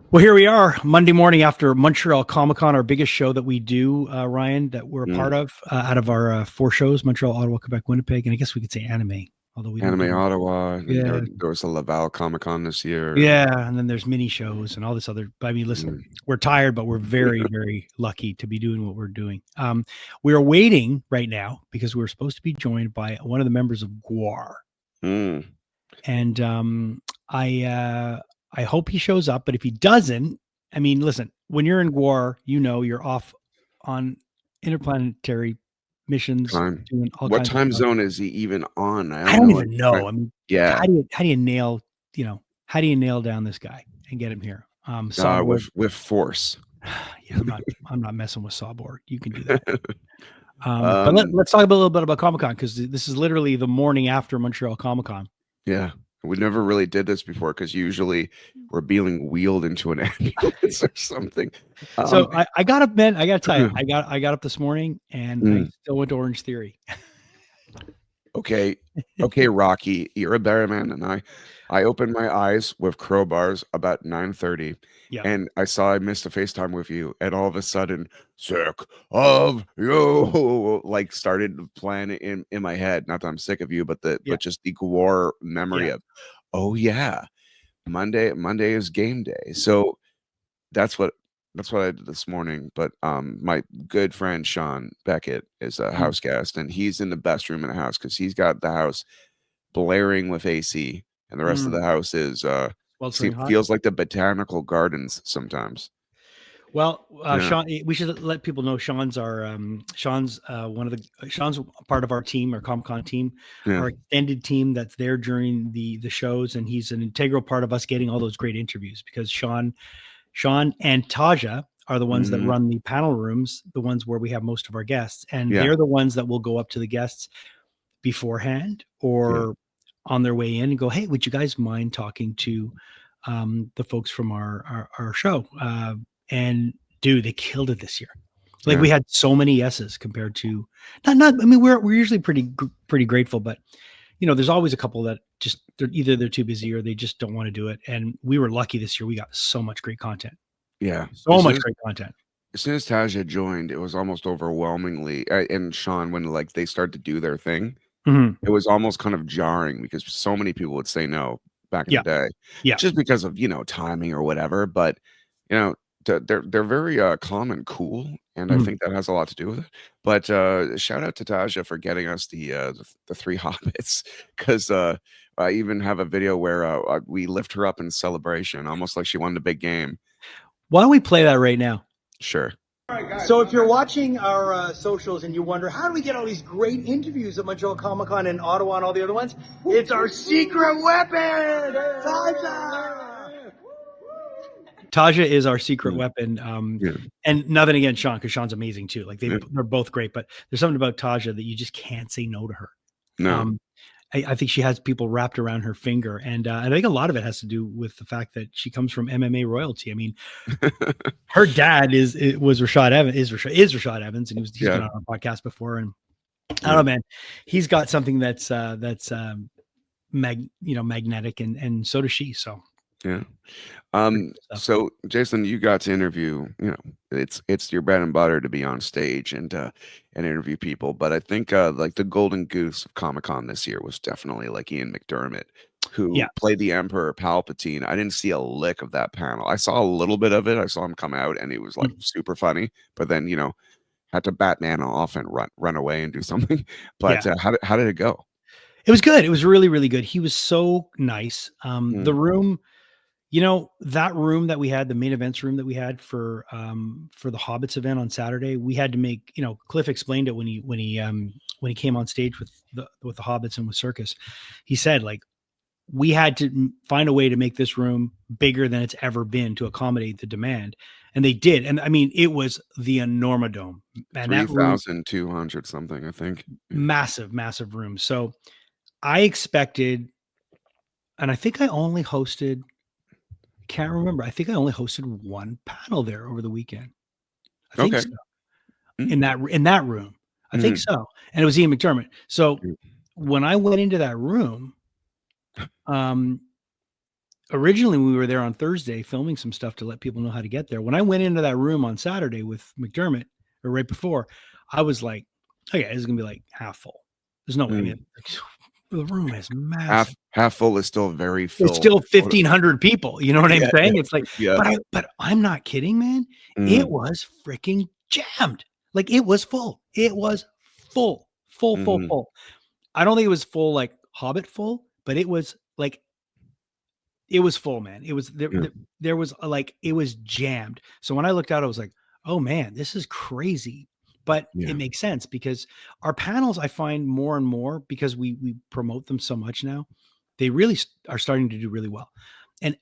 Well, here we are, Monday morning after Montreal Comiccon, our biggest show that we do, Ryan, that we're a part of out of our four shows: Montreal, Ottawa, Quebec, Winnipeg, and I guess we could say anime, although we don't Anime do. Ottawa, and Yeah, there was a Laval Comic Con this year. yeah, and then there's mini shows and all this other. I mean, listen, Mm. we're tired, but we're very, very lucky to be doing what we're doing. We are waiting right now because we're supposed to be joined by one of the members of GWAR, Mm. and I hope he shows up. But if he doesn't, I mean, listen, when you're in GWAR, you're off on interplanetary missions, Time. doing all What kinds of time stuff. zone is he even on? I I don't don't know. even know. I mean, Yeah, how do you nail how do you nail down this guy and get him here? Sawborg, with force. yeah, I'm not messing with Sawborg. You can do that. But um, let's talk a little bit about Comic Con because this is literally the morning after Montreal Comic Con. yeah, we never really did this before because usually we're being wheeled into an ambulance or something. So I got up, man. I got to tell you, I got up this morning and I Mm. still went to Orange Theory. Okay, Rocky, you're a better man than I. I opened my eyes with crowbars about 9:30, Yeah. and I saw I missed a FaceTime with you, and all of a sudden, sick of you, like started playing in my head. Not that I'm sick of you, but Yeah. just the gore memory Yeah. of, oh yeah, Monday is game day. So that's what I did this morning. But my good friend Sean Beckett is a Mm. house guest, and he's in the best room in the house because he's got the house blaring with AC, and the rest of Mm. the house is Sweltering hot. feels like the botanical gardens sometimes. Well, Yeah, Sean, we should let people know Sean's Sean's part of our team, our Comic Con team, yeah, our extended team that's there during the shows, and he's an integral part of us getting all those great interviews because Sean and Taja are the ones that mhm, run the panel rooms, the ones where we have most of our guests, and yeah, they're the ones that will go up to the guests beforehand yeah, or on their way in and go, "Hey, would you guys mind talking to the folks from our show?" And dude, they killed it this year. Like yeah, we had so many yeses compared to not. I mean, we're usually pretty grateful, but there's always a couple that just they're too busy or they just don't want to do it. And we were lucky this year. We got so much great content, yeah. so much great content. As soon as Taja joined, it was almost overwhelmingly, and Sean, when like they started to do their thing, Mhm. it was almost kind of jarring because so many people would say no back in the Yeah, day, yeah. just because of timing or whatever. But you know, they're very calm and cool, and I Mhm. think that has a lot to do with it. But shout out to Taja for getting us the three hobbits, because I even have a video where we lift her up in celebration, almost like she won the big game. Why don't we play that right now? Sure. So if you're watching our socials and you wonder, how do we get all these great interviews at Montreal Comic Con and Ottawa and all the other ones? It's our secret weapon! Taja! Taja is our secret Mm, weapon. yeah. And nothing against Sean, because Sean's amazing too. Like Yeah. they're both great, but there's something about Taja that you just can't say no to her. No. Um, I think she has people wrapped around her finger, and I think a lot of it has to do with the fact that she comes from MMA royalty. I mean, her dad was Rashad Evans, is Rashad Evans, and he's been Yeah. on our podcast before. And I don't Yeah. know, man, he's got something that's magnetic, and so does she. So Yeah. pretty cool stuff. So Jason, you got to interview, it's your bread and butter to be on stage and interview people. But I think like the golden goose of Comic-Con this year was definitely like Ian McDermott, Yeah. who played the Emperor Palpatine. I didn't see a lick of that panel. I saw a little bit of it. I saw him come out and he was like Mhm. super funny, but then had to Batman off and run away and do something. Yeah. But how did it go? It was good. It was really, really good. He was so nice. The Mm, room, that room that we had, the main events room that we had for the Hobbits event on Saturday, we had to make, Cliff explained it when he came on stage with the Hobbits and with Circus. He said, like, we had to find a way to make this room bigger than it's ever been to accommodate the demand. And they did. And I mean, it was the Enormodome, and that room, 3,200 something, I think. Yeah. massive, massive room. So I expected, and I think I only hosted, can't remember. I think I only hosted one panel there over the weekend. I think Okay. so. Mm, In that room. I think mhm, so. And it was Ian McDermott. So mm, when I went into that room, um, originally we were there on Thursday filming some stuff to let people know how to get there. When I went into that room on Saturday with McDermott, or right before, I was like, okay, this is gonna be like half full. There's no way. I mean, Mm. the room is massive. Half full is still very It's full. still 1,500 people. You know what I'm Yeah, yeah, saying? It's like, yeah. but I'm not kidding, man. It Mm, was freaking jammed. Like it was full. It was full, full, full, mhm, full. I don't think it was full like Hobbit full, but it was like it was full, man. It was there. yeah, There was like it was jammed. So when I looked out, I was like, "Oh man, this is crazy." But it yeah, makes sense because our panels, I find more and more because we promote them so much now, they really are starting to do really well. And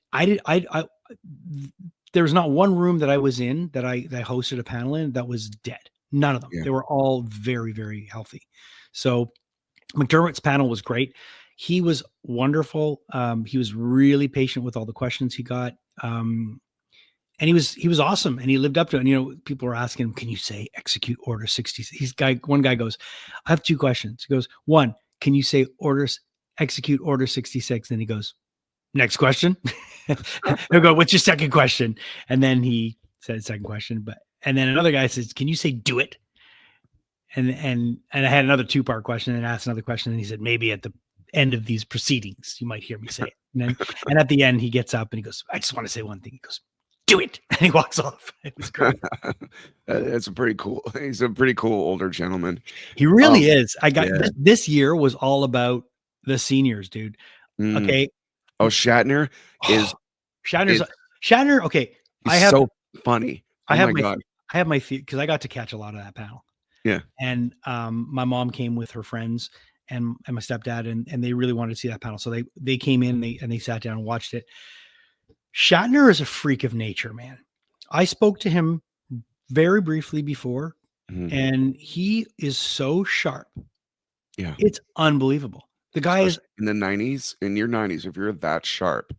there was not one room that I was in that I hosted a panel in that was dead. None of them. yeah, They were all very very healthy. So McDermott's panel was great. He was wonderful. He was really patient with all the questions he got. And he was awesome and he lived up to it. And, people were asking him, can you say execute order 60? One guy goes, I have two questions. He goes, one, can you say execute order 66? And he goes, next question. He'll go, what's your second question? And then he said second question, and then another guy says, can you say do it? And I had another two-part question and asked another question, and he said, maybe at the end of these proceedings, you might hear me say it. And at the end, he gets up and he goes, I just want to say one thing. He goes, do it. And he walks off. It was great. That's a pretty cool. He's a pretty cool older gentleman. He really Um, is. I got yeah. this year was all about the seniors, dude. Mm. Okay. Oh, Shatner Oh, is Shatner's is Shatner. Okay. he's I have so funny. I Oh have my my god. I have my because I got to catch a lot of that panel. Yeah. And my mom came with her friends and my stepdad, and they really wanted to see that panel. So they came in and they sat down and watched it. Shatner is a freak of nature, man. I spoke to him very briefly before, Mhm. and he is so sharp. Yeah. It's unbelievable. The guy is Especially in the 90s, in your 90s, if you're that sharp,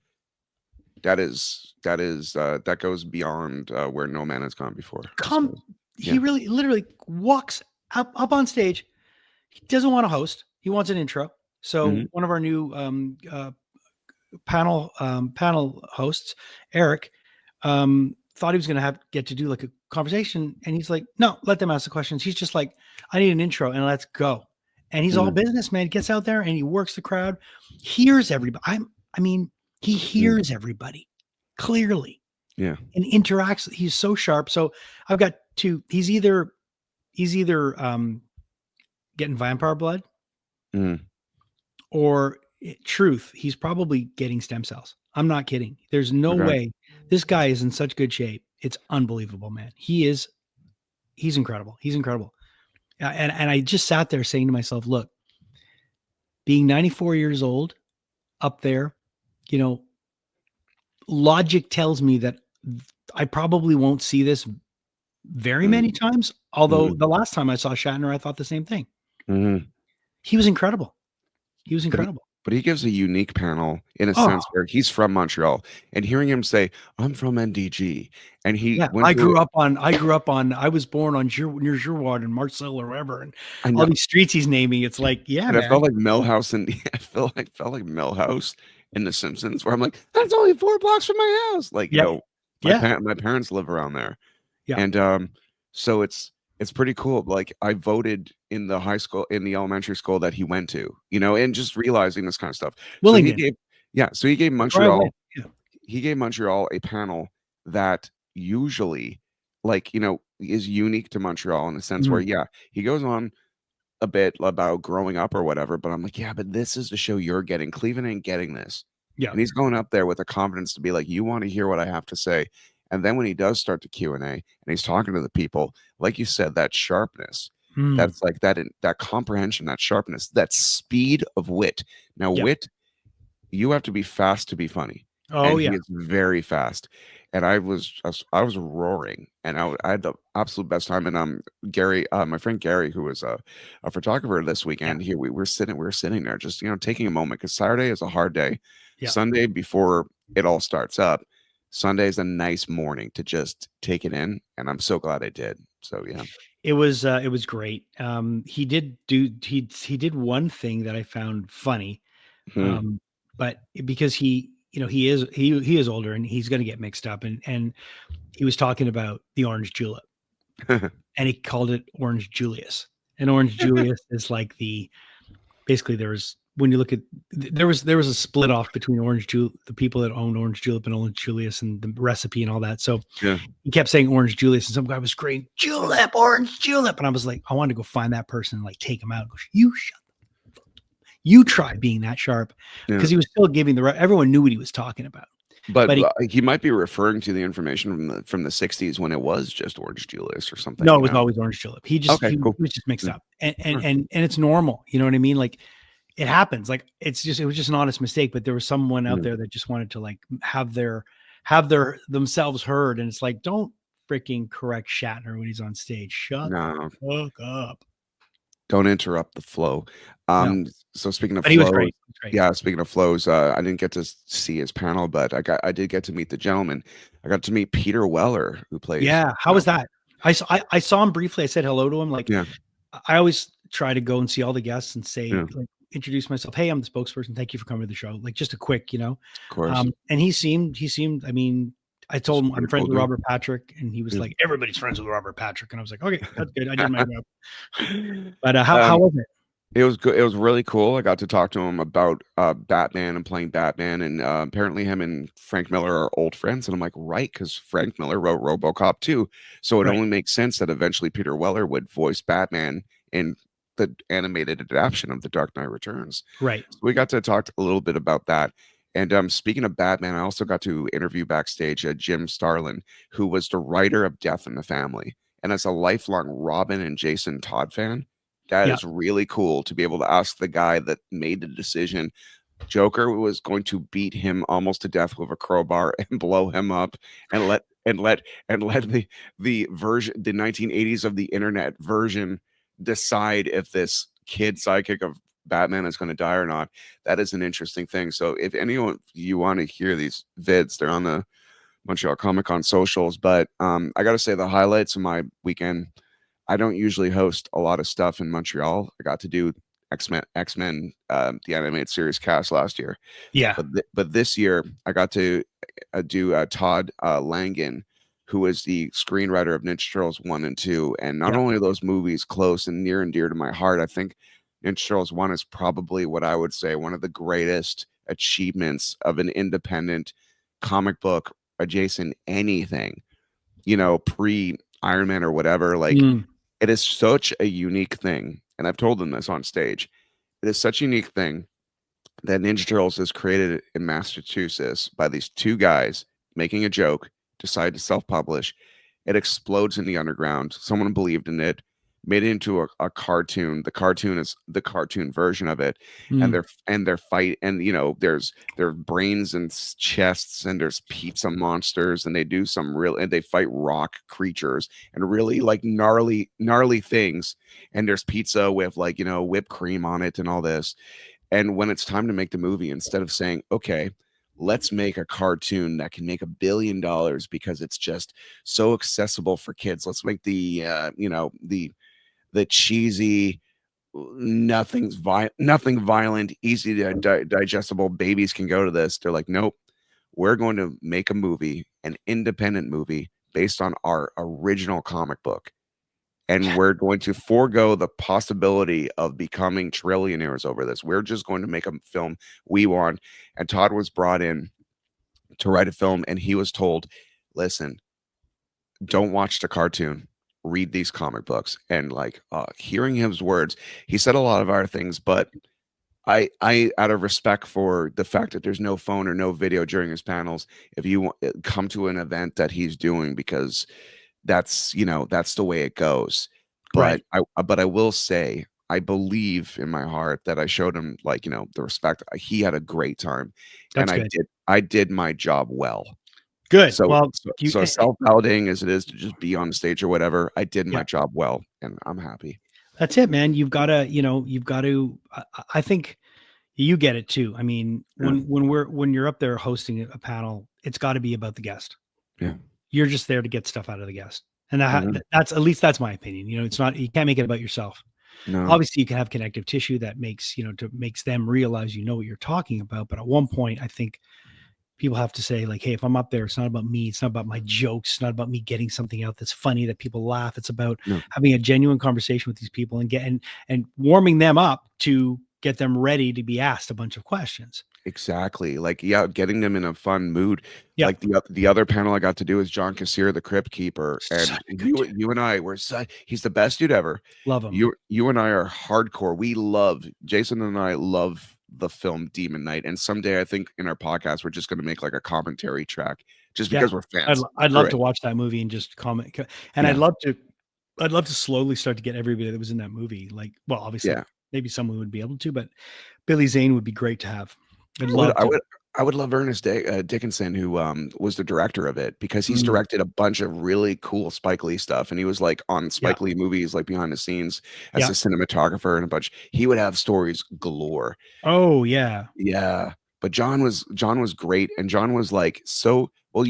that goes beyond where no man has gone before. come. So He yeah. really literally walks up on stage. He doesn't want to host. He wants an intro. So Mhm. one of our new panel hosts, Eric, thought he was going to get to do like a conversation, and he's like, "No, let them ask the questions." He's just like, "I need an intro, and let's go." And he's all Mhm. business, man. He gets out there and he works the crowd, hears everybody. I mean, he Mhm. hears everybody clearly Yeah. and interacts. He's so sharp. So I've got two. He's either getting vampire blood Mhm. or truth. He's probably getting stem cells. I'm not kidding. There's no Okay. way. This guy is in such good shape. It's unbelievable, man. He's incredible. He's incredible. And I just sat there saying to myself, look, being 94 years old up there, you know, logic tells me that I probably won't see this very Mhm. many times. Although Mhm. the last time I saw Shatner, I thought the same thing. Mhm. He was incredible. He was But he incredible. but he gives a unique panel in a Oh, sense where he's from Montreal, and hearing him say, "I'm from NDG," and he yeah, went through I was born on near Girouard and Marcel or wherever, and I all know, these streets he's naming. It's like, yeah, and I felt man. like Millhouse and I felt like Millhouse in The Simpsons, where I'm like, "That's only 4 blocks from my house." Like, Yeah, yeah, my parents live around there. yeah. And, so it's pretty cool. Like, I voted in the elementary school that he went to, and just realizing this kind of stuff. So he Willingdon, gave yeah, so he gave where I went. Montreal Yeah. he gave Montreal a panel that usually, like, is unique to Montreal in the sense where, Mhm. yeah, he goes on a bit about growing up or whatever, but I'm like, "Yeah, but this is the show you're getting. Cleveland ain't getting this." Yeah. And he's going up there with the confidence to be like, "You wanna hear what I have to say." And then when he does start the Q&A and he's talking to the people, like you said, that sharpness, Mm. that's like that comprehension, that sharpness, that speed of wit. Now, Yeah. wit, you have to be fast to be funny, Oh, and he yeah. is very fast. And I was roaring, and I had the absolute best time. And my friend Gary, who was a photographer this Yeah. weekend, here we were sitting there, just taking a moment because Saturday is a hard day. Yeah. Sunday before it all starts up, Sunday is a nice morning to just take it in, and I'm so glad I did. So yeah. It was great. He did one thing that I found funny. Mhm. Um, but because he is older and he's going to get mixed up, and he was talking about the orange julep, and he called it Orange Julius. And Orange Julius is like basically there was, when you look at, there was a split off between the people that owned Orange Julep and Orange Julius and the recipe and all that. So Yeah. he kept saying Orange Julius, and some guy was screaming Julep, Orange Julep, and I was like, I wanted to go find that person and like take him out and go, you try being that sharp, because he was still giving everyone knew what he was talking about. But But he might be referring to the information from the 60s when it was just Orange Julius or something. no, it was always Orange Julep. He Okay, cool. was just mixed Yeah. up, and Sure. and it's normal. You know what I mean? Like, it happens. Like, it was just an honest mistake. But there was someone out there that just wanted to like have their themselves heard, and it's like, don't freaking correct Shatner when he's on stage. Shut No, the fuck up. don't interrupt the flow. No, So speaking of but he was flow, great. He was great. yeah, speaking of flows, I didn't get to see his panel, but I did get to meet the gentleman. I got to meet Peter Weller, who plays. Yeah, how was that? I saw him briefly. I said hello to him. Like, Yeah, I always try to go and see all the guests and say, yeah, like, introduce myself. Hey, I'm the spokesperson. Thank you for coming to the show. Like, just a quick, of course. And he seemed, I mean, I told him I'm friends with Robert Patrick, and he was Yeah. like, everybody's friends with Robert Patrick. And I was like, okay, that's good. I did my job. But how was it? It was good. It was really cool. I got to talk to him about Batman and playing Batman, and apparently him and Frank Miller are old friends. And I'm like, right, because Frank Miller wrote RoboCop too, so it Right. only makes sense that eventually Peter Weller would voice Batman in the animated adaptation of The Dark Knight Returns. Right. So we got to talk a little bit about that. And speaking of Batman, I also got to interview backstage Jim Starlin, who was the writer of Death in the Family, and as a lifelong Robin and Jason Todd fan. That Yeah. is really cool to be able to ask the guy that made the decision. Joker was going to beat him almost to death with a crowbar and blow him up, and let the version, the 1980s of the internet version, decide if this kid sidekick of Batman is going to die or not. That is an interesting thing. So if anyone you want to hear these vids, they're on the Montreal Comiccon socials. But I got to say the highlights of my weekend. I don't usually host a lot of stuff in Montreal. I got to do X-Men, the animated series cast last year. Yeah. But this year I got to do Todd Langen, who is the screenwriter of Ninja Turtles 1 and 2. And not only are those movies close and near and dear to my heart, I think Ninja Turtles 1 is probably what I would say one of the greatest achievements of an independent comic book adjacent anything, pre Iron Man or whatever. Like, it is such a unique thing, and I've told them this on stage. It is such a unique thing that Ninja Turtles is created in Massachusetts by these two guys making a joke, decide to self-publish. It explodes in the underground. Someone believed in it, made it into a cartoon. The cartoon is the cartoon version of it, and their fight, and there's brains and chests, and there's pizza monsters, and they do and they fight rock creatures and really like gnarly things. And there's pizza with whipped cream on it and all this. And when it's time to make the movie, instead of saying, okay, let's make a cartoon that can make $1 billion because it's just so accessible for kids. Let's make the cheesy, nothing violent, easy to digestible. Babies can go to this. They're like, nope, we're going to make a movie, an independent movie based on our original comic book. And we're going to forego the possibility of becoming trillionaires over this. We're just going to make a film we want. And Todd was brought in to write a film, and he was told, listen, don't watch the cartoon, read these comic books. And hearing his words, he said a lot of other things, but I out of respect for the fact that there's no phone or no video during his panels, if you come to an event that he's doing, because that's the way it goes. But I will say, I believe in my heart that I showed him the respect. He had a great time. That's And good. I did my job well. Good. So Well, so self-validating as it is to just be on stage or whatever, I did my job well, and I'm happy. That's it, man. You've got to, I think you get it too. I mean, when you're up there hosting a panel, it's got to be about the guest. Yeah. You're just there to get stuff out of the guest. And that's, at least that's my opinion. It's not, you can't make it about yourself. No. Obviously you can have connective tissue that makes them realize what you're talking about. But at one point, I think people have to say like, hey, if I'm up there, it's not about me. It's not about my jokes. It's not about me getting something out that's funny that people laugh. It's about No. having a genuine conversation with these people and and warming them up to get them ready to be asked a bunch of questions. Exactly. Like, yeah, getting them in a fun mood. Yeah. Like the other panel I got to do is John Kassir, the Crypt Keeper, Such and a good dude. you and I were he's the best dude ever. Love him. You and I are hardcore. We love Jason and I love the film Demon Knight, and someday I think in our podcast we're just going to make like a commentary track just Yeah. because we're fans. I'd Screw love it. to watch that movie and just comment. And Yeah, I'd love to slowly start to get everybody that was in that movie. Like, well, obviously yeah. maybe someone would be able to, but Billy Zane would be great to have. I'd I would, love I to. would, I would love Ernest Dickinson, who was the director of it, because he's Mm, directed a bunch of really cool Spike Lee stuff, and he was like on yeah. Spike Lee movies, like behind the scenes as Yeah. a cinematographer and a bunch. He would have stories galore. Oh yeah. Yeah, but John was great, and John was like so well.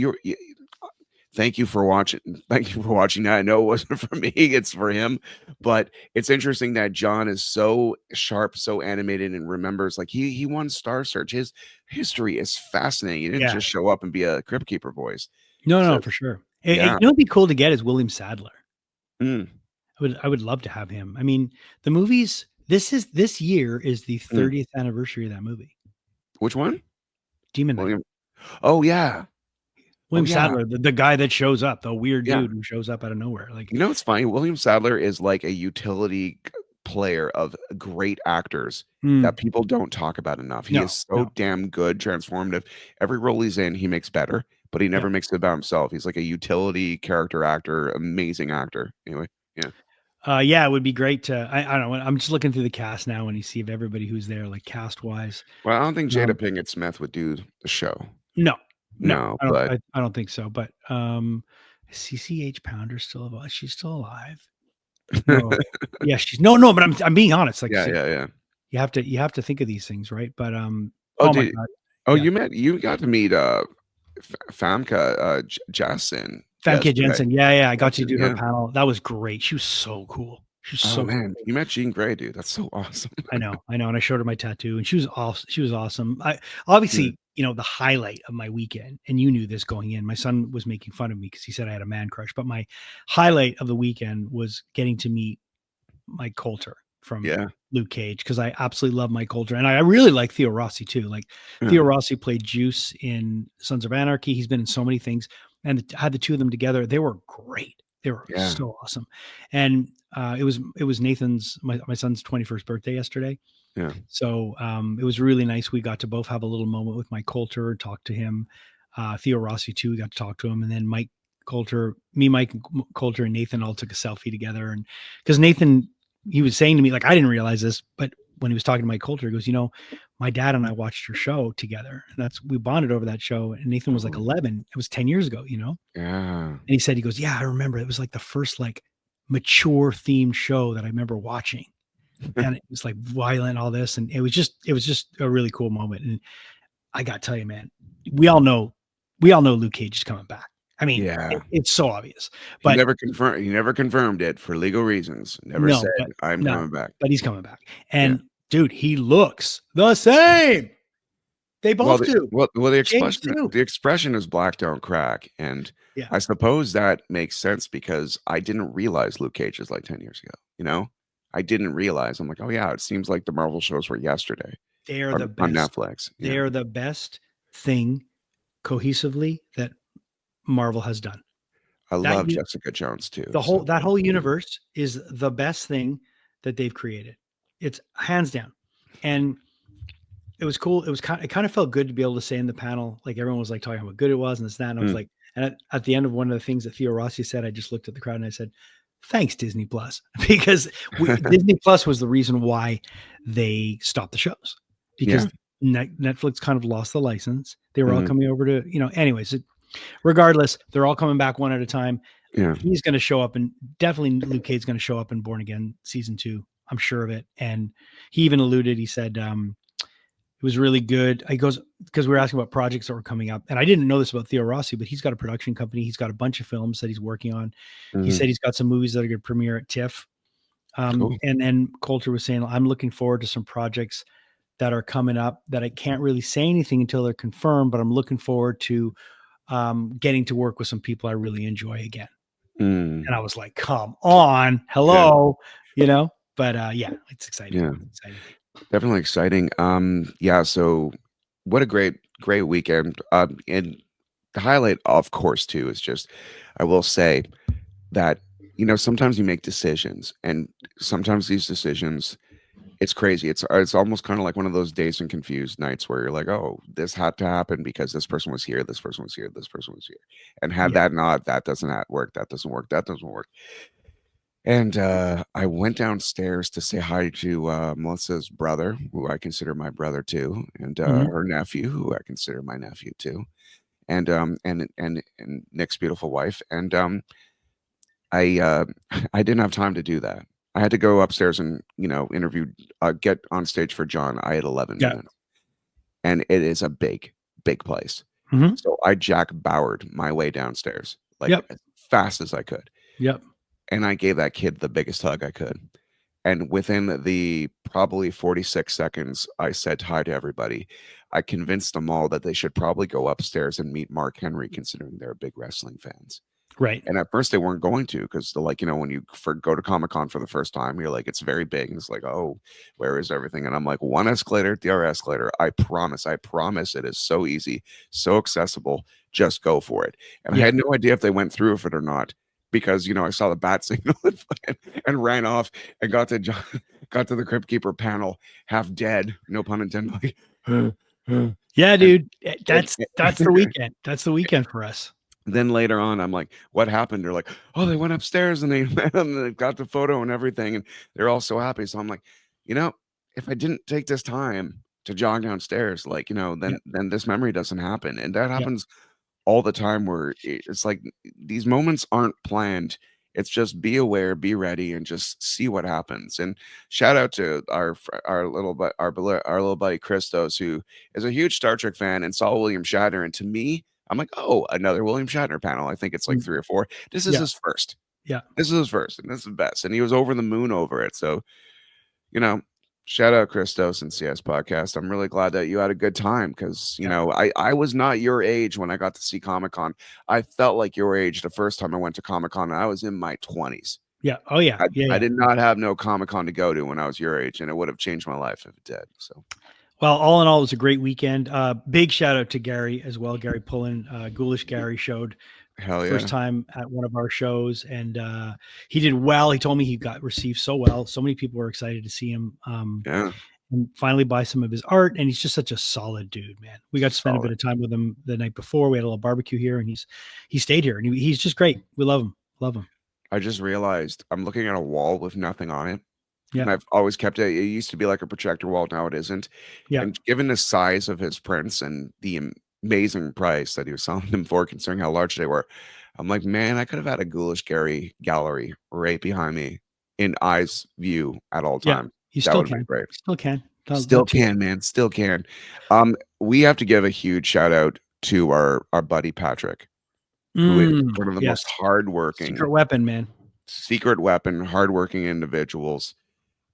Thank you for watching. Thank you for watching that. I know it wasn't for me, it's for him. But it's interesting that John is so sharp, so animated, and remembers like he won Star Search. His history is fascinating. He didn't Yeah. just show up and be a Crypt Keeper voice. No, So no, for sure. yeah. You know, what'd be cool to get is William Sadler. Mm, I would love to have him. I mean, the movies. This year is the mm. 30th anniversary of that movie, Which one? Demon Knight. William. Oh yeah. Oh William yeah. Sadler, the guy that shows up, the weird Yeah. dude who shows up out of nowhere. Like, You know what's funny? William Sadler is like a utility player of great actors that mm, people don't talk about enough. He no, is so no, damn good, transformative. Every role he's in, he makes better, but he yeah. never makes it about himself. He's like a utility character actor, amazing actor. Anyway, yeah. Yeah, it would be great to. I don't know. I'm just looking through the cast now and you see of everybody who's there, like cast wise. Well, I don't think Jada Um, Pinkett Smith would do the show. no, no, No, but I don't think so. But CCH Pounder's still alive. She's still alive. No, yeah, she's no. But I'm being honest. Like, yeah, yeah, yeah. you have to think of these things, right? But Oh, oh my did god, oh yeah. you got to meet Famke Jassen Famke yesterday. Jensen. Yeah, yeah. I got to Jensen, do her yeah. panel. That was great. She was so cool. She was Oh so man, cool. you met Jean Grey, dude. That's so awesome. I know, and I showed her my tattoo, and she was off. She was awesome. I Yeah. obviously, the highlight of my weekend, and you knew this going in. My son was making fun of me because he said I had a man crush, but my highlight of the weekend was getting to meet Mike Coulter from Yeah. Luke Cage because I absolutely love Mike Coulter, and I really like Theo Rossi too. Like Yeah. Theo Rossi played Juice in Sons of Anarchy. He's been in so many things, and had the two of them together. They were great. They were Yeah. so awesome, and it was Nathan's my son's 21st birthday yesterday. Yeah. So it was really nice. We got to both have a little moment with Mike Coulter, talk to him. Theo Rossi too. We got to talk to him, and then Mike Coulter, Mike Coulter, and Nathan all took a selfie together. And because Nathan, he was saying to me like, I didn't realize this, but when he was talking to Mike Coulter, he goes, my dad and I watched your show together, and we bonded over that show. And Nathan was like Oh, 11. It was 10 years ago, yeah. And he said, he goes, yeah, I remember. It was like the first like mature themed show that I remember watching, and it was like violent, all this, and it was just a really cool moment. And I got to tell you, man, we all know Luke Cage is coming back. I mean, Yeah. it's so obvious, but He never confirmed it for legal reasons. Never no, said, but "I'm no, coming back." but he's coming back. Yeah. And dude, he looks the same. They Well, both do. Cage too. the expression is "black don't crack," and Yeah. I suppose that makes sense because I didn't realize Luke Cage is like 10 years ago, you know? I didn't realize. I'm like, "Oh, yeah, it seems like the Marvel shows were yesterday They are the on best. Netflix." They Yeah. are the best thing cohesively that Marvel has done. I That love you Jessica Jones too, the so whole that whole yeah. universe is the best thing that they've created. It's hands down. And it was cool. It kind of felt good to be able to say in the panel, like everyone was like talking about how good it was and this, that. And I was Mm. like, and at the end of one of the things that Theo Rossi said, I just looked at the crowd and I said, thanks, Disney Plus, because Disney Plus was the reason why they stopped the shows Yeah. because Netflix kind of lost the license. They were all Mhm. coming over to, anyways, regardless, they're all coming back one at a time. Yeah. He's going to show up, and definitely Luke Cage's going to show up in Born Again season 2. I'm sure of it. And he even alluded, he said, it was really good. He goes, because we were asking about projects that were coming up. And I didn't know this about Theo Rossi, but he's got a production company. He's got a bunch of films that he's working on. He Mhm. said he's got some movies that are going to premiere at TIFF. Cool. And then Coulter was saying, I'm looking forward to some projects that are coming up that I can't really say anything until they're confirmed, but I'm looking forward to getting to work with some people I really enjoy again. And I Mm. was like, come on, Yeah. hello, but yeah, it's exciting. Yeah. It's exciting. Definitely exciting. Yeah, so what a great weekend. And the highlight, of course, too, is just I will say that, sometimes you make decisions, and sometimes these decisions, it's crazy. It's almost kind of like one of those dazed and confused nights where you're like, oh, this had to happen because this person was here, this person was here, this person was here. And had Yeah. that not, that doesn't work, that doesn't work, that doesn't work. And I went downstairs to say hi to Melissa's brother, who I consider my brother too, and Mhm. her nephew, who I consider my nephew too, and Nick's beautiful wife. And I I didn't have time to do that. I had to go upstairs and interview, get on stage for John. I had 11 Yeah. minutes, and it is a big place. Mhm. So I Jack Bowered my way downstairs like Yep. as fast as I could, Yep. and I gave that kid the biggest hug I could. And within the probably 46 seconds I said hi to everybody, I convinced them all that they should probably go upstairs and meet Mark Henry, considering they're big wrestling fans. Right. And at first they weren't going to, because they're like, when you go to Comic Con for the first time, you're like, it's very big. And it's like, oh, where is everything? And I'm like, one escalator, the other escalator. I promise it is so easy, so accessible. Just go for it. And I Yeah. had no idea if they went through with it or not, because, I saw the bat signal and ran off and got to John, got to the Crypt Keeper panel, half dead, no pun intended. Like, Yeah, and, dude. That's the weekend. That's the weekend for us. then later on, I'm like, "What happened?" They're like, "Oh, they went upstairs and they met him and they got the photo and everything, and they're all so happy." So I'm like, if I didn't take this time to jog downstairs, like, Yep. then this memory doesn't happen, and that Yep. happens all the time. Where it's like these moments aren't planned. It's just be aware, be ready, and just see what happens. And shout out to our little buddy Christos, who is a huge Star Trek fan and saw William Shatner. And to me, I'm like, oh, another William Shatner panel. I think it's like Mm. 3 or 4. This is Yeah. his first. Yeah. This is his first, and this is the best. And he was over the moon over it. So, you know, shout out Christos and CS Podcast. I'm really glad that you had a good time, because, Yeah. I was not your age when I got to see Comic Con. I felt like your age the first time I went to Comic Con, and I was in my 20s. Yeah. Oh yeah. Yeah. I Yeah. did not have no Comic Con to go to when I was your age, and it would have changed my life if it did. So, Well, all in all, it was a great weekend. Big shout out to Gary as well. Gary Pullen, Ghoulish Gary showed hell first yeah. time at one of our shows, and he did well. He told me he got received so well. So many people were excited to see him, Yeah. and finally buy some of his art. And he's just such a solid dude, man. We got to spend a bit Solid. of time with him the night before. We had a little barbecue here, and he stayed here, and he's just great. We love him. Love him. I just realized I'm looking at a wall with nothing on it. Yeah. And I've always kept it. It used to be like a projector wall. Now it isn't. Yeah. And given the size of his prints and the amazing price that he was selling them for, considering how large they were, I'm like, man, I could have had a Ghoulish Gary gallery right behind me in eyes view at all Yeah. times. You That still would have been can. great. Still can. Still Not too late. can, man. Still can. We have to give a huge shout out to our buddy Patrick, who is one of the Yes. most hardworking, Secret weapon, man. secret weapon, hardworking individuals.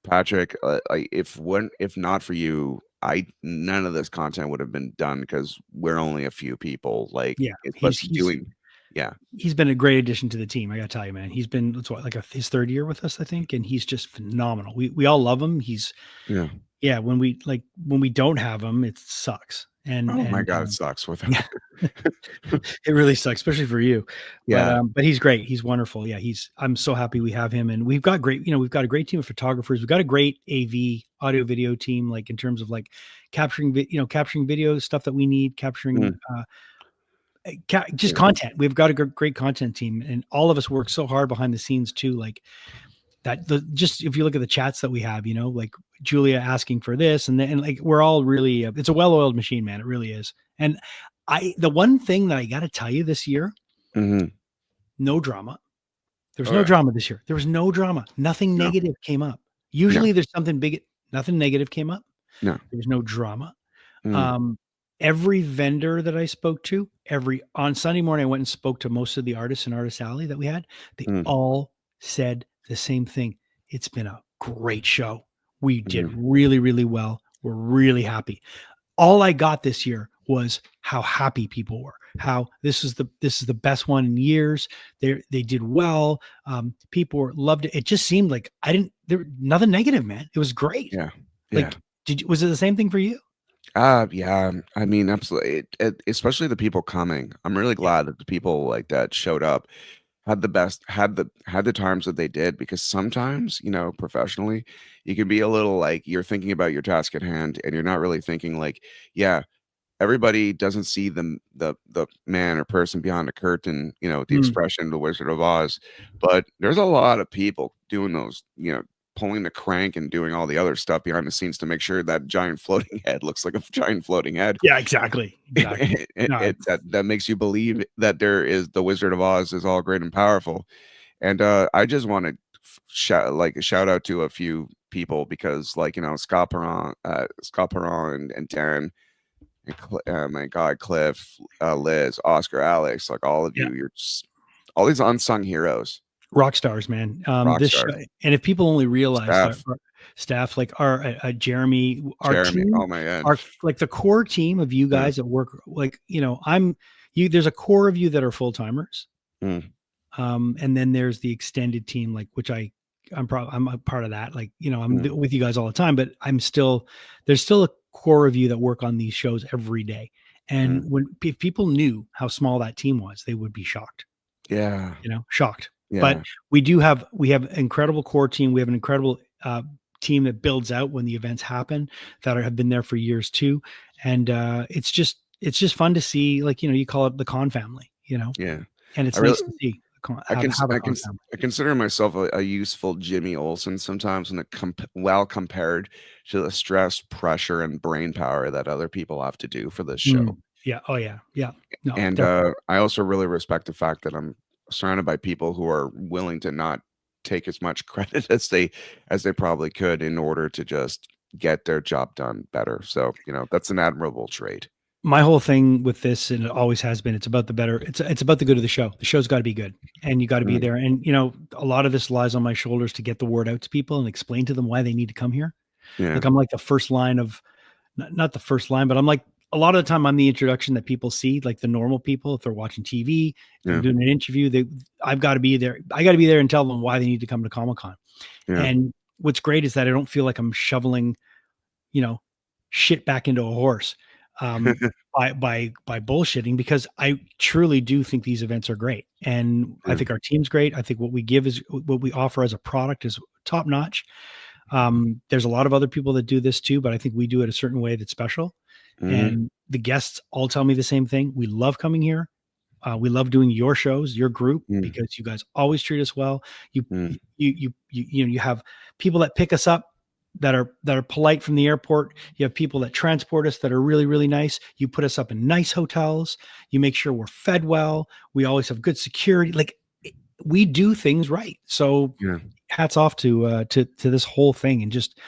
Patrick, if not for you, I none of this content would have been done, because we're only a few people. Like, Yeah. it's He's but he's doing, yeah, he's been a great addition to the team. I got to tell you, man. He's been it's what, like his third year with us, I think, and he's just phenomenal. We all love him. yeah. Yeah. When we don't have him, it sucks. Oh my god, it sucks without. Yeah, it really sucks, especially for you. Yeah, But he's great. He's wonderful. Yeah, I'm so happy we have him, and we've got we've got a great team of photographers. We've got a great AV audio video team, like in terms of like capturing video stuff that we need, capturing mm, just yeah, content. We've got a great content team, and all of us work so hard behind the scenes too. Like that, just if you look at the chats that we have, like Julia asking for this, and like we're all really, it's a well-oiled machine, man. It really is. And the one thing that I got to tell you this year, hmm no drama. There was oh no yeah, drama this year. There was no drama. Nothing no, negative came up. no, Usually there's something big. Nothing negative came up. no, There was no drama. mm, Um, every vendor that I spoke to, on Sunday morning, I went and spoke to most of the artists in Artist Alley that we had. They mm, all said the same thing. It's been a great show. We did mm, really, really well. were really happy. All I got this year was how happy people were. How this is the best one in years. They did well. People loved it. It just seemed like there nothing negative, man. It was great. Yeah. Yeah. Like, was it the same thing for you? Yeah. I mean, absolutely. Especially the people coming. I'm really Yeah. glad that the people like that showed up, had the times that they did, because sometimes, professionally, you can be a little like you're thinking about your task at hand and you're not really thinking like, yeah, everybody doesn't see the man or person behind the curtain, the Mm. expression, the Wizard of Oz, but there's a lot of people doing those, pulling the crank and doing all the other stuff behind the scenes to make sure that giant floating head looks like a giant floating head. Yeah, exactly. Exactly. No, That makes you believe that there is the Wizard of Oz is all great and powerful. And I just want to shout out to a few people because, like, Scott Perron and Darren and my God, Cliff, Liz, Oscar, Alex, like all of yeah. you, you're just all these unsung heroes, Rock stars, man. rock This show, stars, and if people only realize that staff, our staff, like our Jeremy, our Jeremy. team, Oh my God. our like the core team of you Yeah. guys that work, like I'm you. There's a core of you that are full timers, Mm, and then there's the extended team, like which I'm a part of that. Like I'm mm, with you guys all the time, but there's still a core of you that work on these shows every day. And mm. if people knew how small that team was, they would be shocked. Yeah. Shocked. But Yeah. we have an incredible core team. We have an incredible team that builds out when the events happen that have been there for years too. And it's just fun to see, like, you call it the Con family, Yeah. and I it's really, nice to see I can, have a I Con can, family. I consider myself a useful Jimmy Olsen sometimes when well compared to the stress, pressure, and brain power that other people have to do for this show. Mm, yeah. Oh yeah. Yeah. No, And definitely. I also really respect the fact that I'm surrounded by people who are willing to not take as much credit as they probably could in order to just get their job done better. So, that's an admirable trait. My whole thing with this, and it always has been, it's about it's about the good of the show. The show's got to be good, and you got to be Mm, there. And a lot of this lies on my shoulders to get the word out to people and explain to them why they need to come here. yeah, Like, I'm like the first line of, not the first line, but I'm like, a lot of the time I'm the introduction that people see, like the normal people. If they're watching TV, if I'm yeah, doing an interview, I've got to be there. I got to be there and tell them why they need to come to Comic-Con. yeah, And what's great is that I don't feel like I'm shoveling, you know, shit back into a horse, um, by bullshitting, because I truly do think these events are great. And I yeah, think our team's great. I think what we offer as a product is top notch. There's a lot of other people that do this too, but I think we do it a certain way that's special. mhm, And the guests all tell me the same thing. We love coming here. We love doing your shows, your group, mm, because you guys always treat us well. You mm, you have people that pick us up that are polite from the airport. You have people that transport us that are really, really nice. You put us up in nice hotels. You make sure we're fed well. We always have good security. Like, we do things right. So yeah, hats off to this whole thing. And just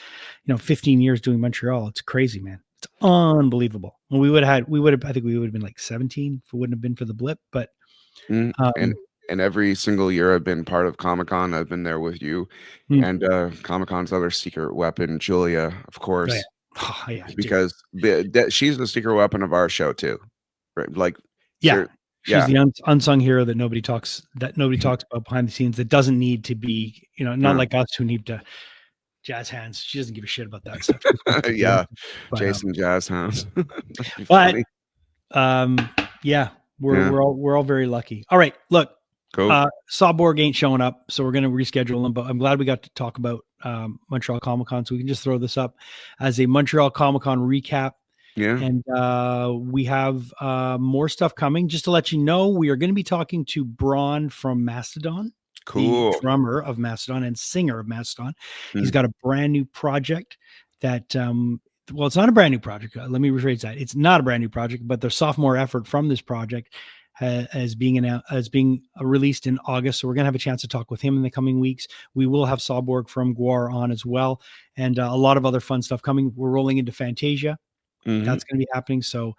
15 years doing Montreal. It's crazy, man. It's unbelievable. Well, I think we would have been like 17 if it wouldn't have been for the blip. But mm, and um, and every single year I've been part of Comic-Con, I've been there with you, mm, and, Comic-Con's other secret weapon, Julia, of oh yeah, course, oh yeah, dude. because she's the secret weapon of our show too, right? Like, Yeah, ser she's yeah. the unsung hero that nobody talks about behind the scenes. That doesn't need to be, not No. like us who need to jazz hands. She doesn't give a shit about that stuff. She just wants to do her Yeah, thing. But Jason Jazz House. That'd be but funny. um, yeah, we're Yeah, we're all very lucky. All right, look, cool. Sawborg ain't showing up, so we're gonna reschedule him. But I'm glad we got to talk about Montreal Comic Con, so we can just throw this up as a Montreal Comic Con recap. Yeah, And we have more stuff coming. Just to let you know, we are going to be talking to Braun from Mastodon, the cool. drummer of Mastodon and singer of Mastodon. He's Mm, got a brand new project that, well, it's not a brand new project. Let me rephrase that. It's not a brand new project, but the sophomore effort from this project as being released in August. So we're going to have a chance to talk with him in the coming weeks. We will have Sawborg from Guar on as well, and a lot of other fun stuff coming. We're rolling into Fantasia. mhm, That's going to be happening. So,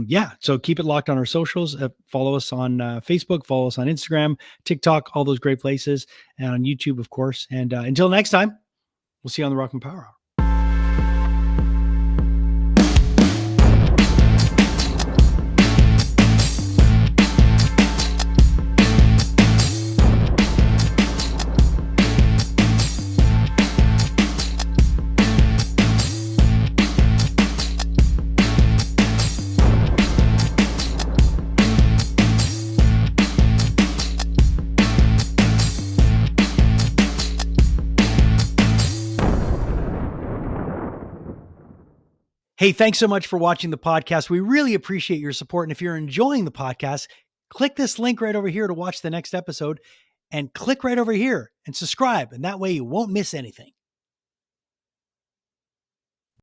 yeah. So keep it locked on our socials. Follow us on Facebook. Follow us on Instagram, TikTok, all those great places, and on YouTube, of course. And until next time, we'll see you on the Rock and Power Hour. Hey, thanks so much for watching the podcast. We really appreciate your support. And if you're enjoying the podcast, click this link right over here to watch the next episode, and click right over here and subscribe. And that way you won't miss anything.